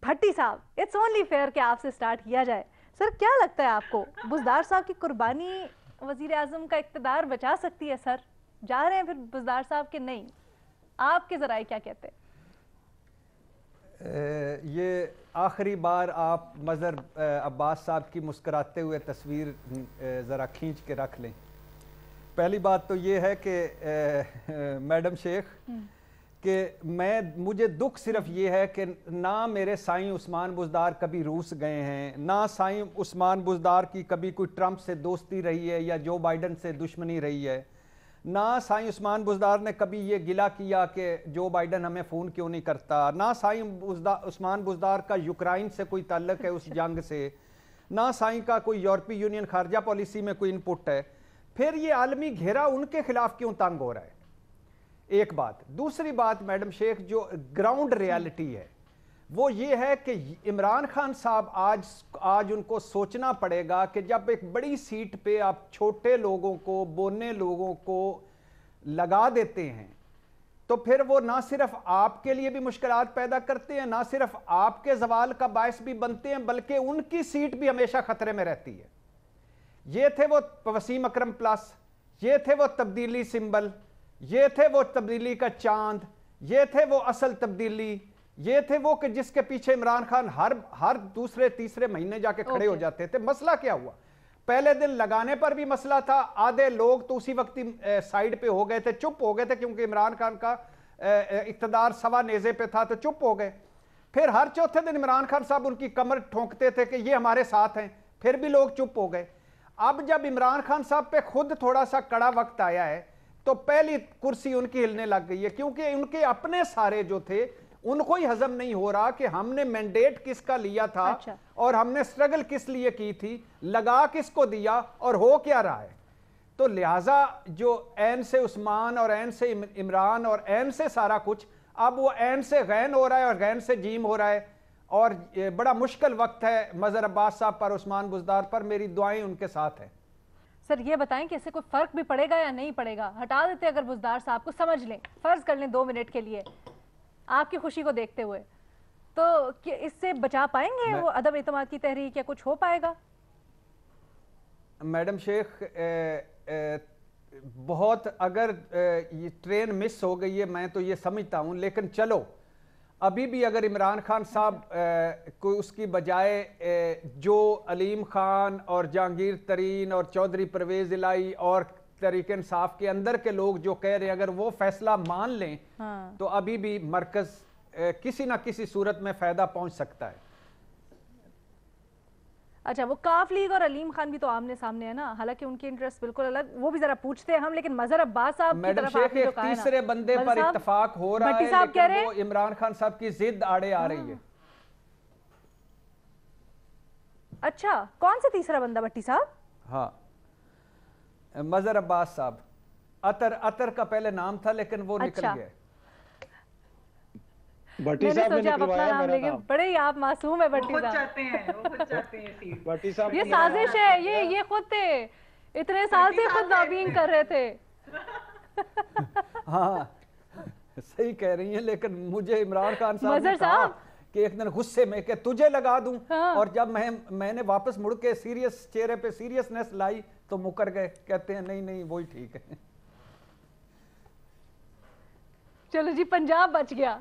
بھٹی صاحب, it's only fair کہ آپ سے سٹارٹ کیا جائے. سر کیا لگتا ہے آپ کو بزدار صاحب کی قربانی وزیر اعظم کا اقتدار بچا سکتی ہے؟ سر جا رہے ہیں پھر بزدار صاحب کے نہیں, آپ کے ذرائع کیا کہتے ہیں؟ یہ آخری بار آپ مظہر عباس صاحب کی مسکراتے ہوئے تصویر ذرا کھینچ کے رکھ لیں. پہلی بات تو یہ ہے کہ میڈم شیخ کہ مجھے دکھ صرف یہ ہے کہ نہ میرے سائیں عثمان بزدار کبھی روس گئے ہیں, نہ سائیں عثمان بزدار کی کبھی کوئی ٹرمپ سے دوستی رہی ہے یا جو بائیڈن سے دشمنی رہی ہے, نہ سائیں عثمان بزدار نے کبھی یہ گلہ کیا کہ جو بائیڈن ہمیں فون کیوں نہیں کرتا, نہ سائیں عثمان بزدار کا یوکرائن سے کوئی تعلق ہے اس جنگ سے, نہ سائیں کا کوئی یورپی یونین خارجہ پالیسی میں کوئی انپٹ ہے. پھر یہ عالمی گھیرا ان کے خلاف کیوں تنگ ہو رہا ہے؟ ایک بات. دوسری بات میڈم شیخ, جو گراؤنڈ ریالٹی ہے وہ یہ ہے کہ عمران خان صاحب آج ان کو سوچنا پڑے گا کہ جب ایک بڑی سیٹ پہ آپ چھوٹے لوگوں کو, بونے لوگوں کو لگا دیتے ہیں تو پھر وہ نہ صرف آپ کے لیے بھی مشکلات پیدا کرتے ہیں, نہ صرف آپ کے زوال کا باعث بھی بنتے ہیں, بلکہ ان کی سیٹ بھی ہمیشہ خطرے میں رہتی ہے. یہ تھے وہ وسیم اکرم پلس, یہ تھے وہ تبدیلی سمبل, یہ تھے وہ تبدیلی کا چاند, یہ تھے وہ اصل تبدیلی, یہ تھے وہ کہ جس کے پیچھے عمران خان ہر دوسرے تیسرے مہینے جا کے کھڑے ہو جاتے تھے. مسئلہ کیا ہوا؟ پہلے دن لگانے پر بھی مسئلہ تھا, آدھے لوگ تو اسی وقت سائیڈ پہ ہو گئے تھے, چپ ہو گئے تھے کیونکہ عمران خان کا اقتدار سوا نیزے پہ تھا تو چپ ہو گئے. پھر ہر چوتھے دن عمران خان صاحب ان کی کمر ٹھونکتے تھے کہ یہ ہمارے ساتھ ہیں, پھر بھی لوگ چپ ہو گئے. اب جب عمران خان صاحب پہ خود تھوڑا سا کڑا وقت آیا ہے تو پہلی کرسی ان کی ہلنے لگ گئی ہے, کیونکہ ان کے اپنے سارے جو تھے ان کو ہی ہضم نہیں ہو رہا کہ ہم نے مینڈیٹ کس کا لیا تھا اور ہم نے سٹرگل کس لیے کی تھی, لگا کس کو دیا اور ہو کیا رہا ہے. تو لہٰذا جو عین سے عثمان اور عین سے عمران اور عین سے سارا کچھ, اب وہ عین سے غین ہو رہا ہے اور غین سے جیم ہو رہا ہے, اور بڑا مشکل وقت ہے مظہر عباس صاحب پر, عثمان بزدار پر. میری دعائیں ان کے ساتھ ہیں. سر یہ بتائیں کہ اس سے کوئی فرق بھی پڑے گا یا نہیں پڑے گا؟ ہٹا دیتے اگر بزدار صاحب کو, سمجھ لیں, فرض کر لیں 2 منٹ کے لیے آپ کی خوشی کو دیکھتے ہوئے, تو اس سے بچا پائیں گے وہ عدم اعتماد کی تحریک, یا کچھ ہو پائے گا؟ میڈم شیخ بہت اگر یہ ٹرین مس ہو گئی ہے میں تو یہ سمجھتا ہوں, لیکن چلو ابھی بھی اگر عمران خان صاحب کوئی اس کی بجائے جو علیم خان اور جہانگیر ترین اور چودھری پرویز الہی اور تحریک انصاف کے اندر کے لوگ جو کہہ رہے ہیں, اگر وہ فیصلہ مان لیں تو ابھی بھی مرکز کسی نہ کسی صورت میں فائدہ پہنچ سکتا ہے. اچھا, وہ کاف لیگ اور علیم خان بھی تو آمنے سامنے ہے نا, حالانکہ ان کے انٹرسٹ بالکل الگ, وہ بھی ذرا پوچھتے ہیں ہم, لیکن مظہر عباس صاحب کی طرف آپ نے جو کہا ہے نا, تیسرے بندے پر اتفاق ہو رہا ہے لیکن وہ عمران خان صاحب کی ضد آڑے آ رہی ہے. اچھا, کون سے تیسرا بندہ بھٹی صاحب؟ ہاں, مظہر عباس صاحب. عطر کا پہلے نام تھا لیکن وہ نکل گیا. میں نے سوچا آپ اپنا نام لے کے, بڑے ہی آپ معصوم ہے بھٹی صاحب. یہ سازش ہے, یہ خود تھے, اتنے سال سے خود لابینگ کر رہے تھے. ہاں صحیح کہہ رہی ہیں, لیکن مجھے عمران خان صاحب نے کہا کہ ایک دن غصے میں کہ تجھے لگا دوں, اور جب میں نے واپس مڑ کے سیریس چہرے پہ سیریسنس لائی تو مکر گئے, کہتے ہیں نہیں وہی ٹھیک ہے. چلو جی, پنجاب بچ گیا.